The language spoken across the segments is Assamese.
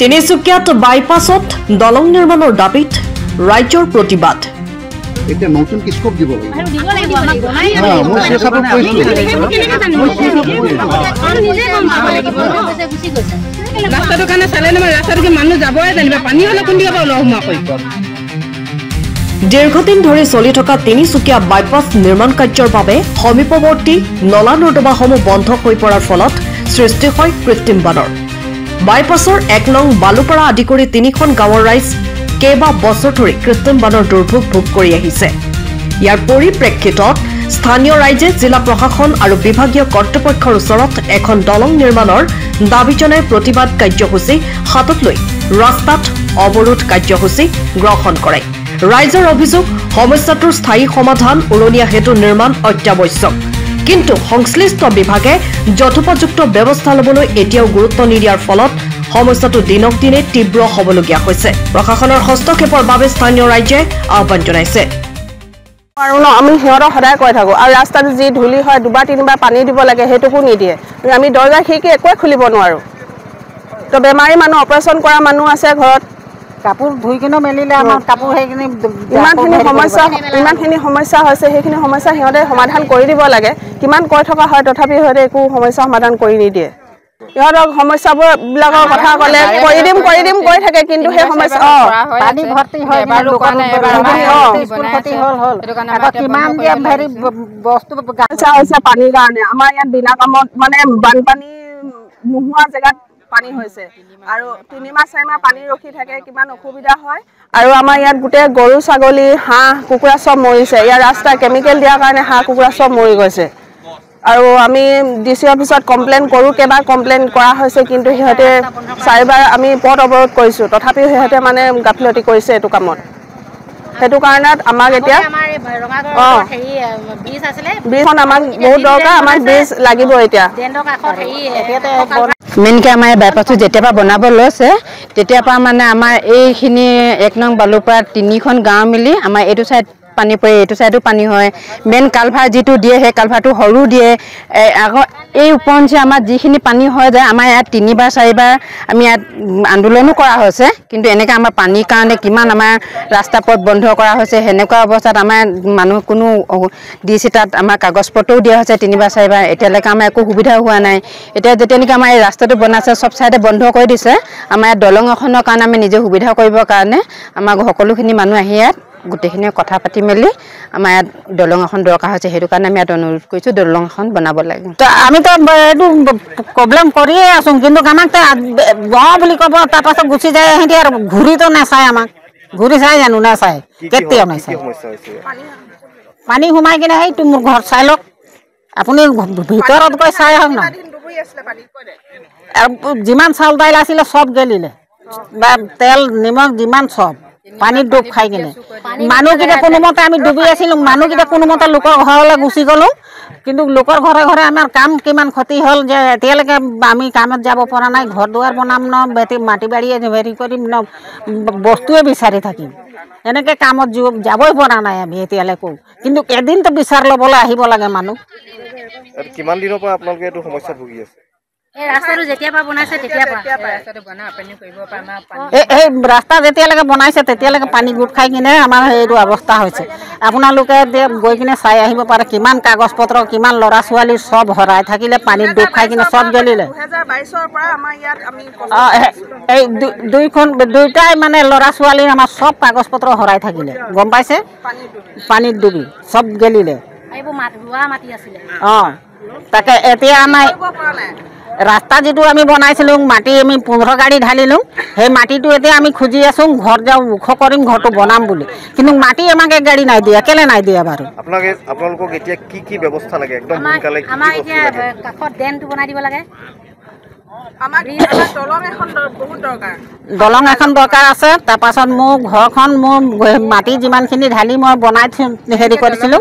তিনিচুকীয়াত বাইপাছত দলং নিৰ্মাণৰ দাবীত ৰাজ্যৰ প্ৰতিবাদ। এটা নতুন স্কোপ দিব লাগিব। ৰাস্তাটো কাৰণে চালে নহয়, ৰাস্তাটো মানুহ যাবই জানিব, পানী হ'লে কোন দিকে লহমা কৰিব। দীৰ্ঘদিন ধৰি চলি থকা তিনিচুকীয়া বাইপাছ নিৰ্মাণ কাৰ্যৰ বাবে সমীপৱৰ্তী নলা নৰ্দমাসমূহ বন্ধ হৈ পৰাৰ ফলত সৃষ্টি হয় কৃত্ৰিম বানৰ। বাইপাছৰ ১ নং বালুপাৰা আদি কৰি ৩খন গাঁৱৰ ৰাইজ কেইবা বছৰ ধৰি কৃত্ৰিম বানৰ দুৰ্ভোগ ভোগ কৰি আহিছে। ইয়াৰ পৰিপ্ৰেক্ষিতত স্থানীয় ৰাইজে জিলা প্ৰশাসন আৰু বিভাগীয় কৰ্তৃপক্ষৰ ওচৰত এখন দলং নিৰ্মাণৰ দাবী জনাই প্ৰতিবাদ কাৰ্যসূচী হাতত লৈ ৰাস্তাত অৱৰোধ কাৰ্যসূচী গ্ৰহণ কৰে। ৰাইজৰ অভিযোগ, সমস্যাটোৰ স্থায়ী সমাধান উৰণীয়া সেতু নিৰ্মাণ অত্যাৱশ্যক, কিন্তু সংশ্লিষ্ট বিভাগে যথোপযুক্ত ব্যৱস্থা ল'বলৈ এতিয়াও গুৰুত্ব নিদিয়াৰ ফলত সমস্যাটো দিনক দিনে তীব্ৰ হ'বলগীয়া হৈছে। প্ৰশাসনৰ হস্তক্ষেপৰ বাবে স্থানীয় ৰাইজে আহ্বান জনাইছে। আৰু আমি সিহঁতক সদায় কৈ থাকোঁ, আৰু ৰাস্তাত যি ধূলি হয় দুবাৰ তিনিবাৰ পানী দিব লাগে, সেইটোকো নিদিয়ে। আমি দৰ্জা খিৰিকী একোৱে খুলিব নোৱাৰোঁ। তো বেমাৰী মানুহ, অপাৰেশ্যন কৰা মানুহ আছে ঘৰত, কাপোৰ ধুই কিনে মেলিলে আমাৰ কাপোৰ সেইখিনি ইমানখিনি সমস্যা হৈছে, সেইখিনি সমস্যা সিহঁতে সমাধান কৰি দিব লাগে। কিমান কৈ থকা হয়, তথাপি সিহঁতে একো সমস্যা সমাধান কৰি নিদিয়ে। সিহঁতক সমস্যাবিলাকৰ কথা ক'লে কৰি দিম কৈ থাকে, কিন্তু সেই সমস্যা পানী ভৰ্তি হয় হৈছে পানীৰ কাৰণে। আমাৰ ইয়াত বিনা কামত মানে বানপানী নোহোৱা জেগাত পানী হৈছে, আৰু ৩ মাহ ৪ মাহ পানী ৰখি থাকে, কিমান অসুবিধা হয়। আৰু আমাৰ ইয়াত গোটেই গৰু ছাগলী হাঁহ কুকুৰা চব মৰিছে। ইয়াৰ ৰাস্তা কেমিকেল দিয়াৰ কাৰণে হাঁহ কুকুৰা চব মৰি গৈছে। আৰু আমি DC অফিচত কমপ্লেইন কৰোঁ, কেইবাৰ কমপ্লেইন কৰা হৈছে, কিন্তু সিহঁতে 4বাৰ আমি পথ অৱৰোধ কৰিছোঁ, তথাপিও সিহঁতে মানে গাফিলতি কৰিছে এইটো কামত। সেইটো কাৰণত আমাক এতিয়া ব্ৰিজখন আমাক বহুত দৰকাৰ, আমাক ব্ৰিজ লাগিব এতিয়া। মেইনকৈ আমাৰ বাইপাছটো যেতিয়াৰ পৰা বনাব লৈছে তেতিয়াৰ পৰা মানে আমাৰ এইখিনি ১ নং বালুপাৰা 3খন গাঁও মিলি আমাৰ এইটো চাইড পানী পৰে, এইটো চাইডো পানী হয়। মেইন কালভাৰ যিটো দিয়ে সেই কালভাৰটো সৰু দিয়ে। আকৌ এই ওপৰঞ্চি আমাৰ যিখিনি পানী হৈ যায়, আমাৰ ইয়াত 3বাৰ 4বাৰ আমি ইয়াত আন্দোলনো কৰা হৈছে, কিন্তু এনেকৈ আমাৰ পানীৰ কাৰণে কিমান আমাৰ ৰাস্তা পথ বন্ধ কৰা হৈছে। সেনেকুৱা অৱস্থাত আমাৰ মানুহ কোনো DC তাত আমাৰ কাগজ পত্ৰও দিয়া হৈছে 3বাৰ 4বাৰ, এতিয়ালৈকে আমাৰ একো সুবিধা হোৱা নাই। এতিয়া যেতিয়া নেকি আমাৰ এই ৰাস্তাটো বনাইছে, চব চাইডে বন্ধ কৰি দিছে। আমাৰ ইয়াত দলং এখনৰ কাৰণে আমি নিজে সুবিধা কৰিবৰ কাৰণে আমাৰ সকলোখিনি মানুহ আহি ইয়াত গোটেইখিনি কথা পাতি মেলি আমাৰ ইয়াত দলং এখন দৰকাৰ হৈছে। সেইটো কাৰণে আমি ইয়াত অনুৰোধ কৰিছোঁ দলং এখন বনাব লাগে। আমিতো এইটো প্ৰব্লেম কৰিয়ে আছোঁ, কিন্তু আমাক বহা বুলি ক'ব, তাৰপাছত গুচি যায় সিহঁতি, আৰু ঘূৰিতো নাচায়। আমাক ঘূৰি চাই জানো? নাচায়, কেতিয়াও নাচায়। পানী সোমাই কিনে সেইটো মোৰ ঘৰত চাই লওক, আপুনি ভিতৰত গৈ চাই আহক না। আৰু যিমান চাউল দাইল আছিলে চব গেলিলে, বা তেল নিমখ যিমান চব পানীত ডুব খাই কিনে। মানুহকেইটা কোনোমতে আমি ডুবি আছিলোঁ, মানুহকেইটা কোনোমতে লোকৰ ঘৰলৈ গুচি গ'লোঁ, কিন্তু লোকৰ ঘৰে ঘৰে আমাৰ কাম কিমান ক্ষতি হ'ল যে এতিয়ালৈকে আমি কামত যাব পৰা নাই। ঘৰ দুৱাৰ বনাম ন, মাটি বাৰী হেৰি কৰিম ন, বস্তুৱে বিচাৰি থাকিম, এনেকৈ কামত যাবই পৰা নাই আমি এতিয়ালৈকেও। কিন্তু এদিনটো বিচাৰ ল'বলৈ আহিব লাগে মানুহ। কিমান দিনৰ পৰা আপোনালোকে এইটো সমস্যাত ভুগি আছে? এই ৰাস্তা যেতিয়ালৈকে বনাইছে তেতিয়ালৈকে পানী গোট খাই কিনে আমাৰ এইটো অৱস্থা হৈছে। আপোনালোকে গৈ কিনে চাই আহিব পাৰে, কিমান কাগজ পত্ৰ, কিমান ল'ৰা ছোৱালী চব হৰাই থাকিলে, পানীত ডুব খাই কিনে চব জ্বলিলে। এই দুইটাই মানে ল'ৰা ছোৱালী আমাৰ চব কাগজ পত্ৰ হৰাই থাকিলে, গম পাইছে? পানীত ডুবি চব গেলিলে। তাকে এতিয়া আমাৰ ৰাস্তা যিটো আমি বনাইছিলোঁ, মাটি আমি 15 গাড়ী ঢালিলোঁ, সেই মাটিটো এতিয়া আমি খুজি আছোঁ ঘৰ যাওঁ ওখ কৰিম, ঘৰটো বনাম বুলি, কিন্তু মাটি আমাক 1 গাড়ী নাই দিয়া। কেলে নাই দিয়া বাৰু? আপোনালোকক এতিয়া কি ব্যৱস্থা লাগে? একদম সোনকালে আমাক এতিয়া কাষত ড্ৰেইনটো বনাই দিব লাগে। দলং এখন দৰকাৰ আছে। তাৰপাছত মোৰ ঘৰখন, মোৰ মাটি যিমানখিনি ঢালি মই বনাই হেৰি কৰিছিলোঁ,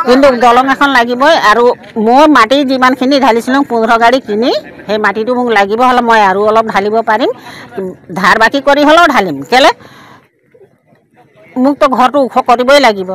কিন্তু দলং এখন লাগিবই। আৰু মোৰ মাটি যিমানখিনি ঢালিছিলোঁ 15 গাড়ী কিনি, সেই মাটিটো মোক লাগিব হ'লে মই আৰু অলপ ঢালিব পাৰিম, ধাৰ বাকী কৰি হ'লেও ঢালিম। কেলে মোকতো ঘৰটো ওখ কৰিবই লাগিব।